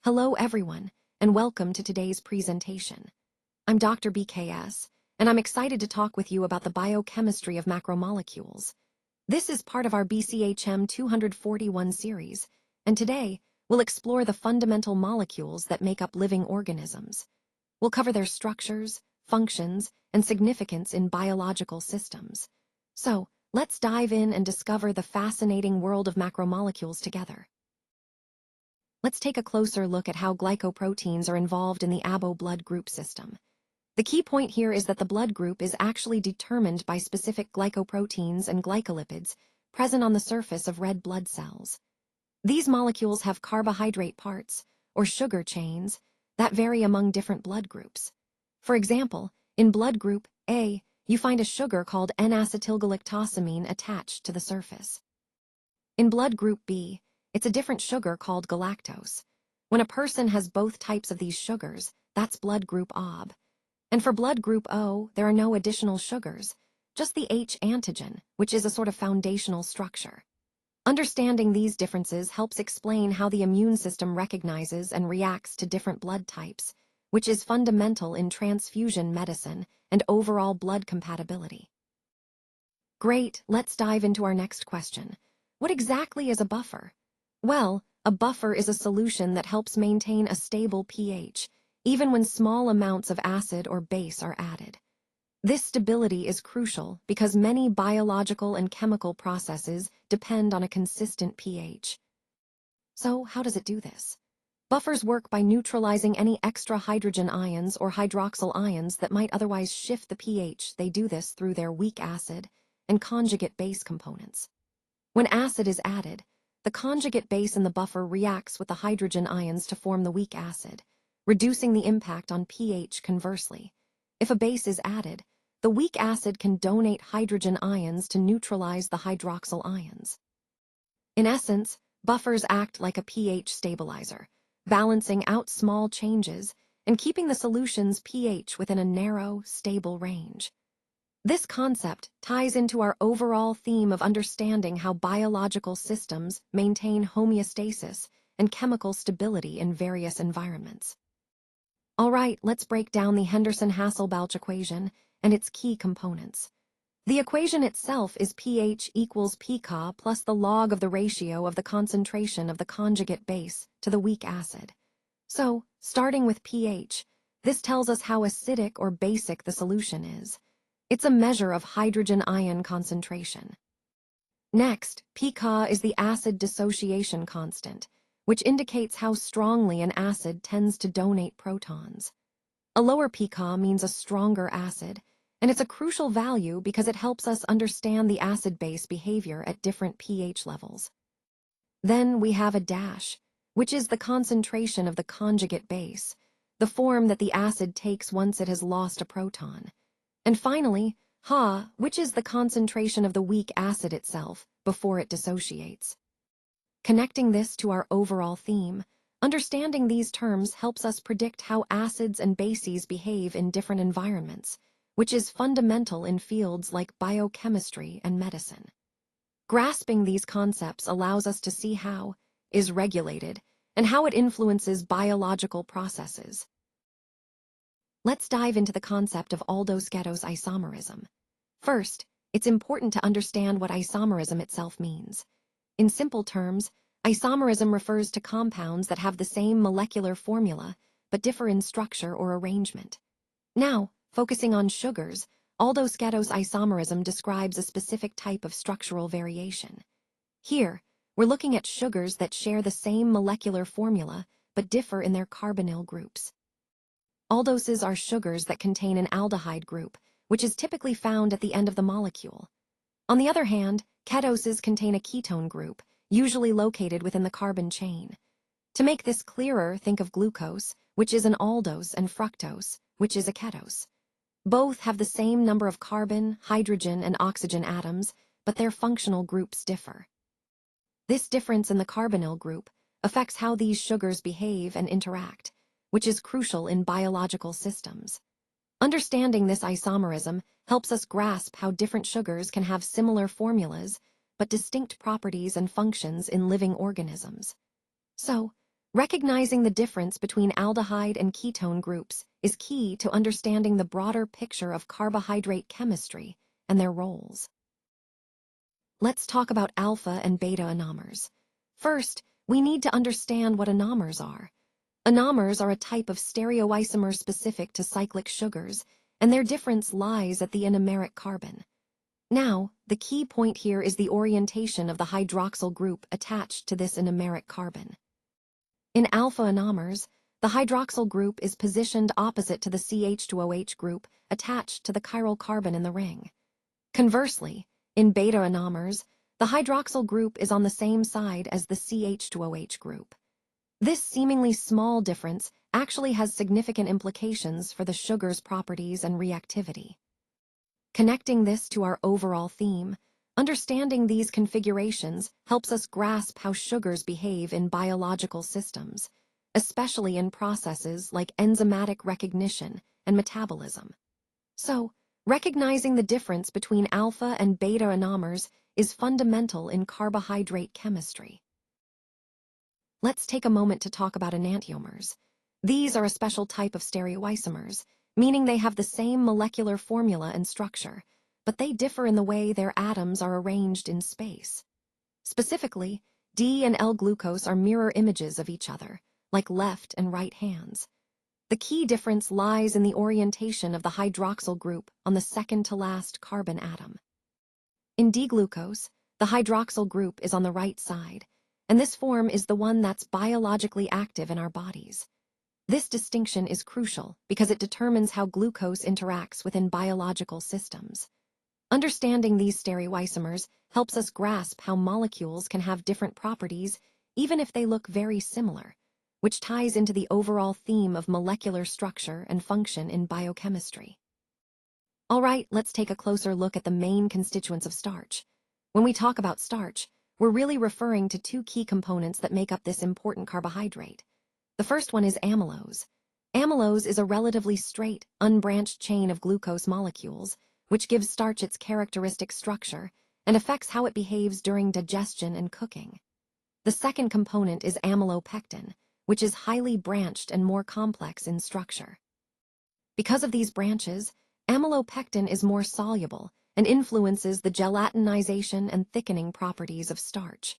Hello everyone, and welcome to today's presentation. I'm Dr. BKS, and I'm excited to talk with you about the biochemistry of macromolecules. This is part of our BCHM 241 series, and today we'll explore the fundamental molecules that make up living organisms. We'll cover their structures, functions, and significance in biological systems. So, let's dive in and discover the fascinating world of macromolecules together. Let's take a closer look at how glycoproteins are involved in the ABO blood group system. The key point here is that the blood group is actually determined by specific glycoproteins and glycolipids present on the surface of red blood cells. These molecules have carbohydrate parts, or sugar chains, that vary among different blood groups. For example, in blood group A, you find a sugar called N-acetylgalactosamine attached to the surface. In blood group B, it's a different sugar called galactose. When a person has both types of these sugars, that's blood group AB. And for blood group O, there are no additional sugars, just the H antigen, which is a sort of foundational structure. Understanding these differences helps explain how the immune system recognizes and reacts to different blood types, which is fundamental in transfusion medicine and overall blood compatibility. Great, let's dive into our next question. What exactly is a buffer? Well, a buffer is a solution that helps maintain a stable pH, even when small amounts of acid or base are added. This stability is crucial because many biological and chemical processes depend on a consistent pH. So, how does it do this? Buffers work by neutralizing any extra hydrogen ions or hydroxyl ions that might otherwise shift the pH. They do this through their weak acid and conjugate base components. When acid is added, the conjugate base in the buffer reacts with the hydrogen ions to form the weak acid, reducing the impact on pH conversely. If a base is added, the weak acid can donate hydrogen ions to neutralize the hydroxyl ions. In essence, buffers act like a pH stabilizer, balancing out small changes and keeping the solution's pH within a narrow, stable range. This concept ties into our overall theme of understanding how biological systems maintain homeostasis and chemical stability in various environments. All right, let's break down the Henderson-Hasselbalch equation and its key components. The equation itself is pH equals pKa plus the log of the ratio of the concentration of the conjugate base to the weak acid. So, starting with pH, this tells us how acidic or basic the solution is. It's a measure of hydrogen ion concentration. Next, pKa is the acid dissociation constant, which indicates how strongly an acid tends to donate protons. A lower pKa means a stronger acid, and it's a crucial value because it helps us understand the acid-base behavior at different pH levels. Then we have a dash, which is the concentration of the conjugate base, the form that the acid takes once it has lost a proton. And finally, Ha, which is the concentration of the weak acid itself before it dissociates. Connecting this to our overall theme, understanding these terms helps us predict how acids and bases behave in different environments, which is fundamental in fields like biochemistry and medicine. Grasping these concepts allows us to see how is regulated and how it influences biological processes. Let's dive into the concept of aldose-ketose isomerism. First, it's important to understand what isomerism itself means. In simple terms, isomerism refers to compounds that have the same molecular formula but differ in structure or arrangement. Now, focusing on sugars, aldose-ketose isomerism describes a specific type of structural variation. Here, we're looking at sugars that share the same molecular formula but differ in their carbonyl groups. Aldoses are sugars that contain an aldehyde group, which is typically found at the end of the molecule. On the other hand, ketoses contain a ketone group, usually located within the carbon chain. To make this clearer, think of glucose, which is an aldose, and fructose, which is a ketose. Both have the same number of carbon, hydrogen, and oxygen atoms, but their functional groups differ. This difference in the carbonyl group affects how these sugars behave and interact, which is crucial in biological systems. Understanding this isomerism helps us grasp how different sugars can have similar formulas but distinct properties and functions in living organisms. So, Recognizing the difference between aldehyde and ketone groups is key to understanding the broader picture of carbohydrate chemistry and their roles. Let's talk about alpha and beta anomers. First, we need to understand what anomers are. Anomers are a type of stereoisomer specific to cyclic sugars, and their difference lies at the anomeric carbon. Now, the key point here is the orientation of the hydroxyl group attached to this anomeric carbon. In alpha anomers, the hydroxyl group is positioned opposite to the CH2OH group attached to the chiral carbon in the ring. Conversely, in beta anomers, the hydroxyl group is on the same side as the CH2OH group. This seemingly small difference actually has significant implications for the sugar's properties and reactivity. Connecting this to our overall theme, understanding these configurations helps us grasp how sugars behave in biological systems, especially in processes like enzymatic recognition and metabolism. So, recognizing the difference between alpha and beta anomers is fundamental in carbohydrate chemistry. Let's take a moment to talk about enantiomers. These are a special type of stereoisomers, meaning they have the same molecular formula and structure, but they differ in the way their atoms are arranged in space. Specifically, D and L-glucose are mirror images of each other, like left and right hands. The key difference lies in the orientation of the hydroxyl group on the second-to-last carbon atom. In D-glucose, the hydroxyl group is on the right side, and this form is the one that's biologically active in our bodies. This distinction is crucial because it determines how glucose interacts within biological systems. Understanding these stereoisomers helps us grasp how molecules can have different properties even if they look very similar, which ties into the overall theme of molecular structure and function in biochemistry. All right, let's take a closer look at the main constituents of starch. When we talk about starch, we're really referring to two key components that make up this important carbohydrate. The first one is amylose. Amylose is a relatively straight, unbranched chain of glucose molecules, which gives starch its characteristic structure and affects how it behaves during digestion and cooking. The second component is amylopectin, which is highly branched and more complex in structure. Because of these branches, amylopectin is more soluble and influences the gelatinization and thickening properties of starch.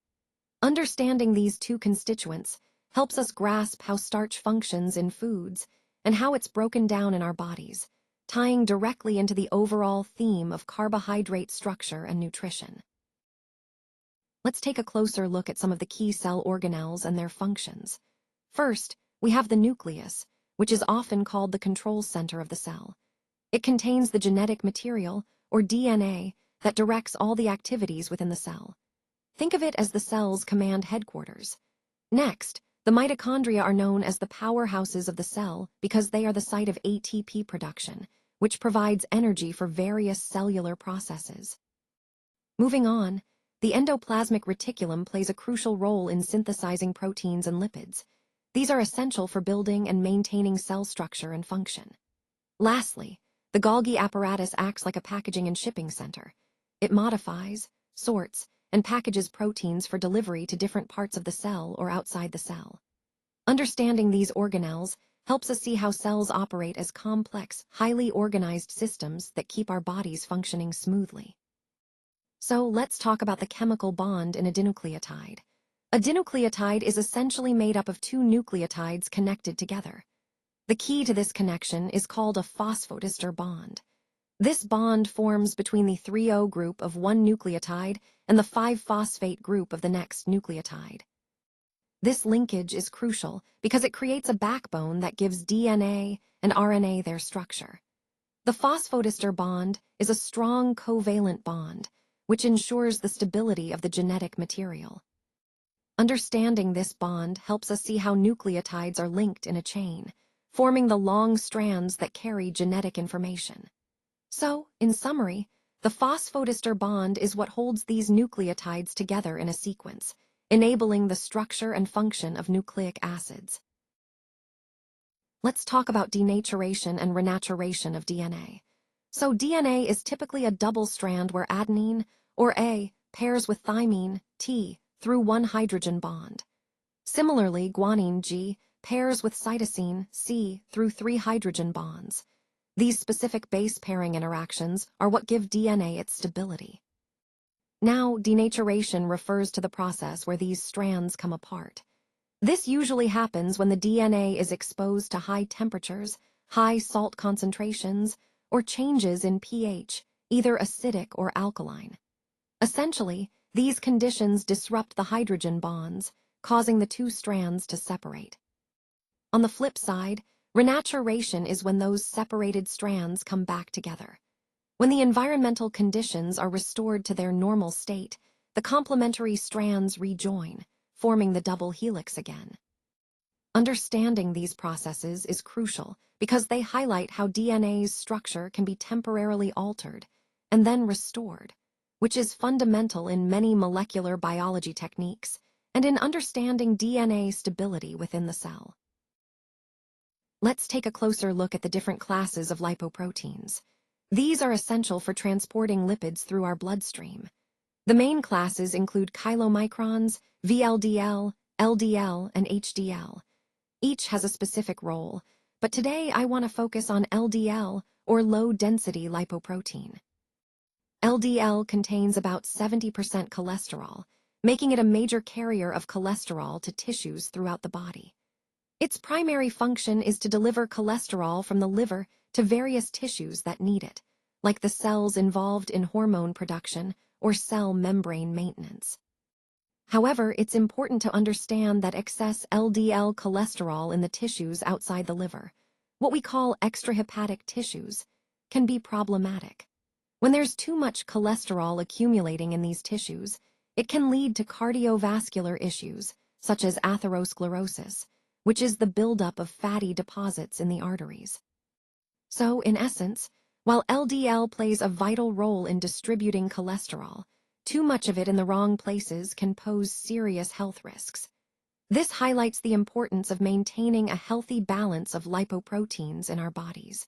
Understanding these two constituents helps us grasp how starch functions in foods and how it's broken down in our bodies, tying directly into the overall theme of carbohydrate structure and nutrition. Let's take a closer look at some of the key cell organelles and their functions. First, we have the nucleus, which is often called the control center of the cell. It contains the genetic material, or DNA, that directs all the activities within the cell. Think of it as the cell's command headquarters. Next, the mitochondria are known as the powerhouses of the cell because they are the site of ATP production, which provides energy for various cellular processes. Moving on, the endoplasmic reticulum plays a crucial role in synthesizing proteins and lipids. These are essential for building and maintaining cell structure and function. Lastly, the Golgi apparatus acts like a packaging and shipping center. It modifies, sorts, and packages proteins for delivery to different parts of the cell or outside the cell. Understanding these organelles helps us see how cells operate as complex, highly organized systems that keep our bodies functioning smoothly. So let's talk about the chemical bond in a dinucleotide. A dinucleotide is essentially made up of two nucleotides connected together. The key to this connection is called a phosphodiester bond. This bond forms between the 3O group of one nucleotide and the 5-phosphate group of the next nucleotide. This linkage is crucial because it creates a backbone that gives DNA and RNA their structure. The phosphodiester bond is a strong covalent bond, which ensures the stability of the genetic material. Understanding this bond helps us see how nucleotides are linked in a chain, forming the long strands that carry genetic information. So, in summary, the phosphodiester bond is what holds these nucleotides together in a sequence, enabling the structure and function of nucleic acids. Let's talk about denaturation and renaturation of DNA. So DNA is typically a double strand where adenine, or A, pairs with thymine, T, through one hydrogen bond. Similarly, guanine G pairs with cytosine C through 3 hydrogen bonds. These specific base pairing interactions are what give DNA its stability. Now, denaturation refers to the process where these strands come apart. This usually happens when the DNA is exposed to high temperatures, high salt concentrations, or changes in pH, either acidic or alkaline. Essentially, these conditions disrupt the hydrogen bonds, causing the two strands to separate. On the flip side, renaturation is when those separated strands come back together. When the environmental conditions are restored to their normal state, the complementary strands rejoin, forming the double helix again. Understanding these processes is crucial because they highlight how DNA's structure can be temporarily altered and then restored, which is fundamental in many molecular biology techniques and in understanding DNA stability within the cell. Let's take a closer look at the different classes of lipoproteins. These are essential for transporting lipids through our bloodstream. The main classes include chylomicrons, VLDL, LDL, and HDL. Each has a specific role, but today I want to focus on LDL, or low-density lipoprotein. LDL contains about 70% cholesterol, making it a major carrier of cholesterol to tissues throughout the body. Its primary function is to deliver cholesterol from the liver to various tissues that need it, like the cells involved in hormone production or cell membrane maintenance. However, it's important to understand that excess LDL cholesterol in the tissues outside the liver, what we call extrahepatic tissues, can be problematic. When there's too much cholesterol accumulating in these tissues, it can lead to cardiovascular issues, such as atherosclerosis, which is the buildup of fatty deposits in the arteries. So, in essence, while LDL plays a vital role in distributing cholesterol, too much of it in the wrong places can pose serious health risks. This highlights the importance of maintaining a healthy balance of lipoproteins in our bodies.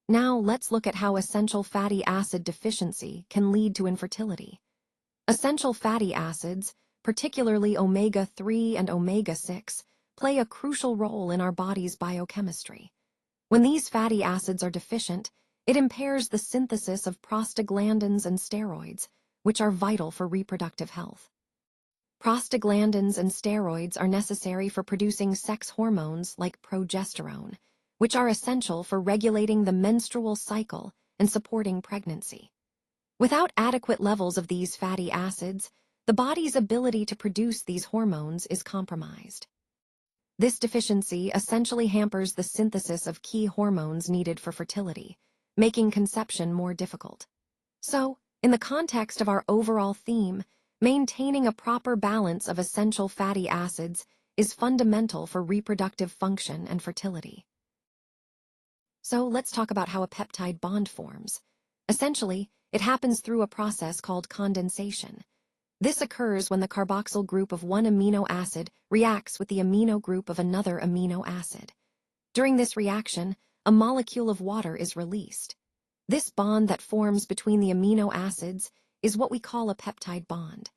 Now, let's look at how essential fatty acid deficiency can lead to infertility. Essential fatty acids, particularly omega-3 and omega-6, play a crucial role in our body's biochemistry. When these fatty acids are deficient, it impairs the synthesis of prostaglandins and steroids, which are vital for reproductive health. Prostaglandins and steroids are necessary for producing sex hormones like progesterone, which are essential for regulating the menstrual cycle and supporting pregnancy. Without adequate levels of these fatty acids, the body's ability to produce these hormones is compromised. This deficiency essentially hampers the synthesis of key hormones needed for fertility, making conception more difficult. So, in the context of our overall theme, maintaining a proper balance of essential fatty acids is fundamental for reproductive function and fertility. So, let's talk about how a peptide bond forms. Essentially, it happens through a process called condensation. This occurs when the carboxyl group of one amino acid reacts with the amino group of another amino acid. During this reaction, a molecule of water is released. This bond that forms between the amino acids is what we call a peptide bond.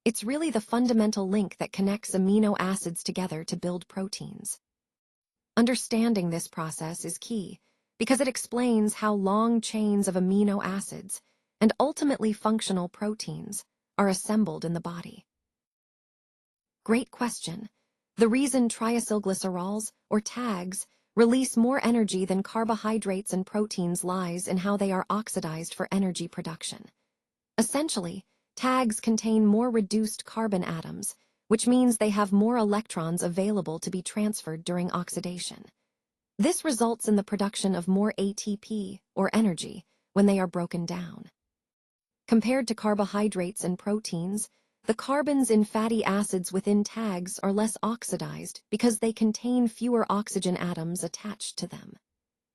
It's really the fundamental link that connects amino acids together to build proteins. Understanding this process is key because it explains how long chains of amino acids and ultimately functional proteins are assembled in the body. Great question. The reason triacylglycerols, or TAGs, release more energy than carbohydrates and proteins lies in how they are oxidized for energy production. Essentially, TAGs contain more reduced carbon atoms, which means they have more electrons available to be transferred during oxidation. This results in the production of more ATP, or energy, when they are broken down. Compared to carbohydrates and proteins, the carbons in fatty acids within TAGs are less oxidized because they contain fewer oxygen atoms attached to them.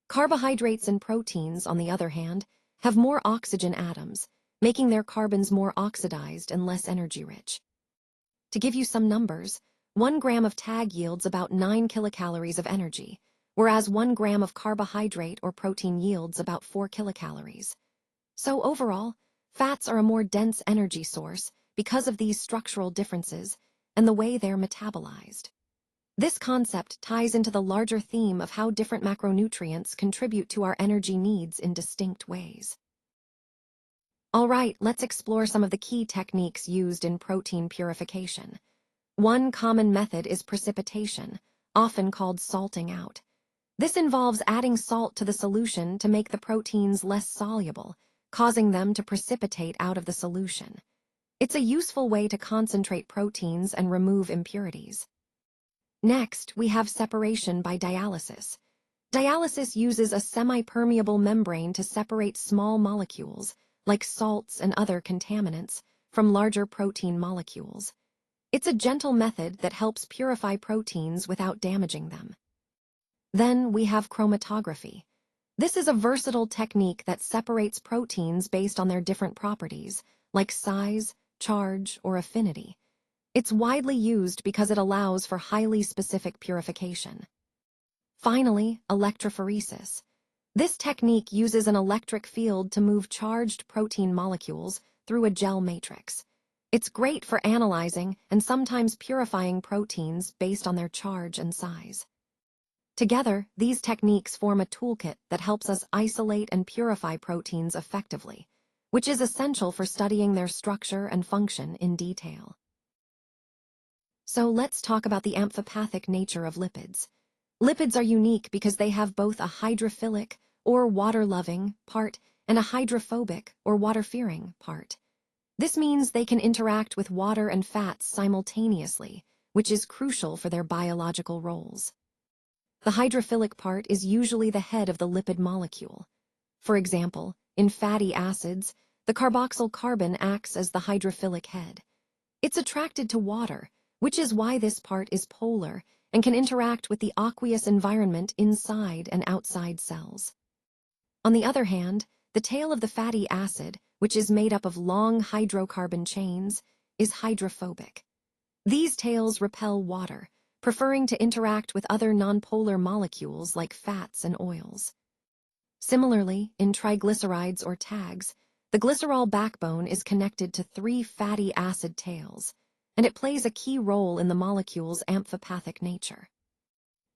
Carbohydrates and proteins, on the other hand, have more oxygen atoms, making their carbons more oxidized and less energy-rich. To give you some numbers, 1 gram of TAG yields about 9 kilocalories of energy, whereas 1 gram of carbohydrate or protein yields about 4 kilocalories. So overall, fats are a more dense energy source because of these structural differences, and the way they're metabolized. This concept ties into the larger theme of how different macronutrients contribute to our energy needs in distinct ways. All right, let's explore some of the key techniques used in protein purification. One common method is precipitation, often called salting out. This involves adding salt to the solution to make the proteins less soluble, causing them to precipitate out of the solution. It's a useful way to concentrate proteins and remove impurities. Next, we have separation by dialysis. Dialysis uses a semi-permeable membrane to separate small molecules, like salts and other contaminants, from larger protein molecules. It's a gentle method that helps purify proteins without damaging them. Then we have chromatography. This is a versatile technique that separates proteins based on their different properties, like size, charge, or affinity. It's widely used because it allows for highly specific purification. Finally, electrophoresis. This technique uses an electric field to move charged protein molecules through a gel matrix. It's great for analyzing and sometimes purifying proteins based on their charge and size. Together, these techniques form a toolkit that helps us isolate and purify proteins effectively, which is essential for studying their structure and function in detail. So let's talk about the amphipathic nature of lipids. Lipids are unique because they have both a hydrophilic, or water-loving, part and a hydrophobic, or water-fearing, part. This means they can interact with water and fats simultaneously, which is crucial for their biological roles. The hydrophilic part is usually the head of the lipid molecule. For example, in fatty acids, the carboxyl carbon acts as the hydrophilic head. It's attracted to water, which is why this part is polar and can interact with the aqueous environment inside and outside cells. On the other hand, the tail of the fatty acid, which is made up of long hydrocarbon chains, is hydrophobic. These tails repel water, preferring to interact with other nonpolar molecules like fats and oils. Similarly, in triglycerides or tags, the glycerol backbone is connected to 3 fatty acid tails, and it plays a key role in the molecule's amphipathic nature.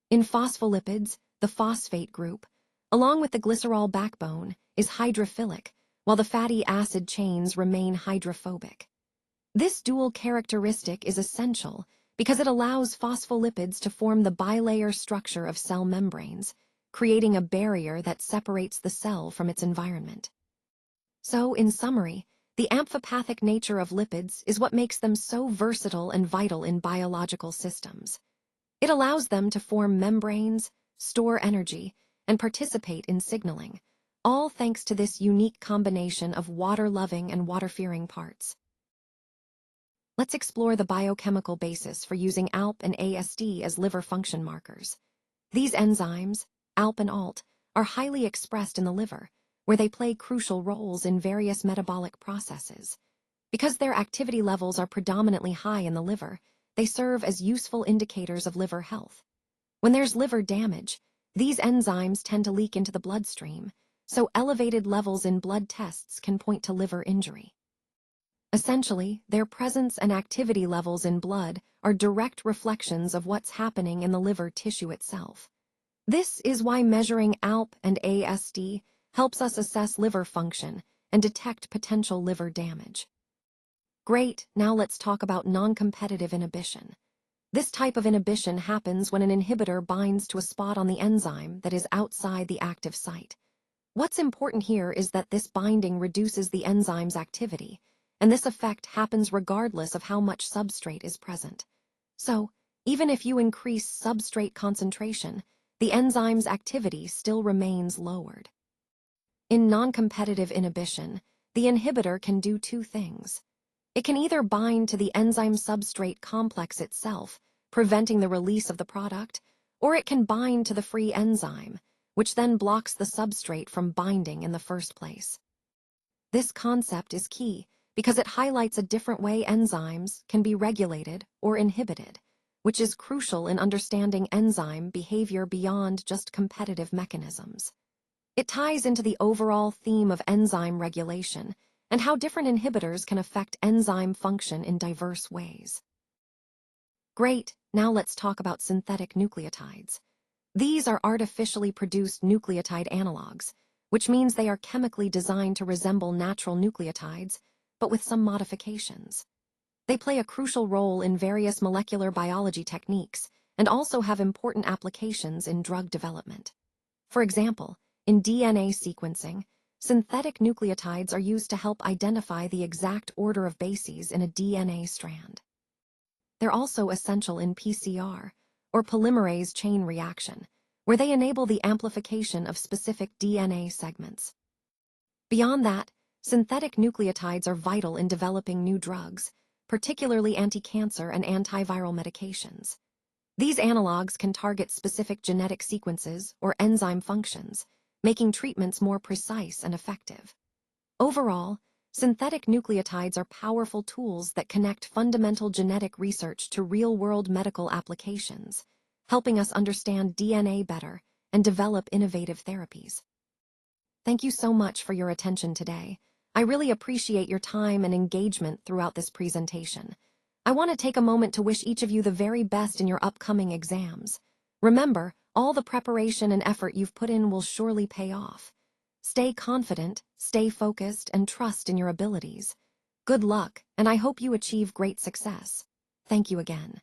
In phospholipids, the phosphate group, along with the glycerol backbone, is hydrophilic, while the fatty acid chains remain hydrophobic. This dual characteristic is essential because it allows phospholipids to form the bilayer structure of cell membranes, creating a barrier that separates the cell from its environment. So, in summary, the amphipathic nature of lipids is what makes them so versatile and vital in biological systems. It allows them to form membranes, store energy, and participate in signaling, all thanks to this unique combination of water-loving and water-fearing parts. Let's explore the biochemical basis for using ALP and AST as liver function markers. These enzymes, ALP and ALT, are highly expressed in the liver, where they play crucial roles in various metabolic processes. Because their activity levels are predominantly high in the liver, they serve as useful indicators of liver health. When there's liver damage, these enzymes tend to leak into the bloodstream, so elevated levels in blood tests can point to liver injury. Essentially, their presence and activity levels in blood are direct reflections of what's happening in the liver tissue itself. This is why measuring ALP and AST helps us assess liver function and detect potential liver damage. Great, now let's talk about non-competitive inhibition. This type of inhibition happens when an inhibitor binds to a spot on the enzyme that is outside the active site. What's important here is that this binding reduces the enzyme's activity, and this effect happens regardless of how much substrate is present. So, even if you increase substrate concentration, the enzyme's activity still remains lowered. In non-competitive inhibition, the inhibitor can do 2 things. It can either bind to the enzyme substrate complex itself, preventing the release of the product, or it can bind to the free enzyme, which then blocks the substrate from binding in the first place. This concept is key because it highlights a different way enzymes can be regulated or inhibited, which is crucial in understanding enzyme behavior beyond just competitive mechanisms. It ties into the overall theme of enzyme regulation and how different inhibitors can affect enzyme function in diverse ways. Great, now let's talk about synthetic nucleotides. These are artificially produced nucleotide analogs, which means they are chemically designed to resemble natural nucleotides, but with some modifications. They play a crucial role in various molecular biology techniques and also have important applications in drug development. For example, in DNA sequencing, synthetic nucleotides are used to help identify the exact order of bases in a DNA strand. They're also essential in PCR, or polymerase chain reaction, where they enable the amplification of specific DNA segments. Beyond that, synthetic nucleotides are vital in developing new drugs, particularly anti-cancer and antiviral medications. These analogs can target specific genetic sequences or enzyme functions, making treatments more precise and effective. Overall, synthetic nucleotides are powerful tools that connect fundamental genetic research to real-world medical applications, helping us understand DNA better and develop innovative therapies. Thank you so much for your attention today. I really appreciate your time and engagement throughout this presentation. I want to take a moment to wish each of you the very best in your upcoming exams. Remember, all the preparation and effort you've put in will surely pay off. Stay confident, stay focused, and trust in your abilities. Good luck, and I hope you achieve great success. Thank you again.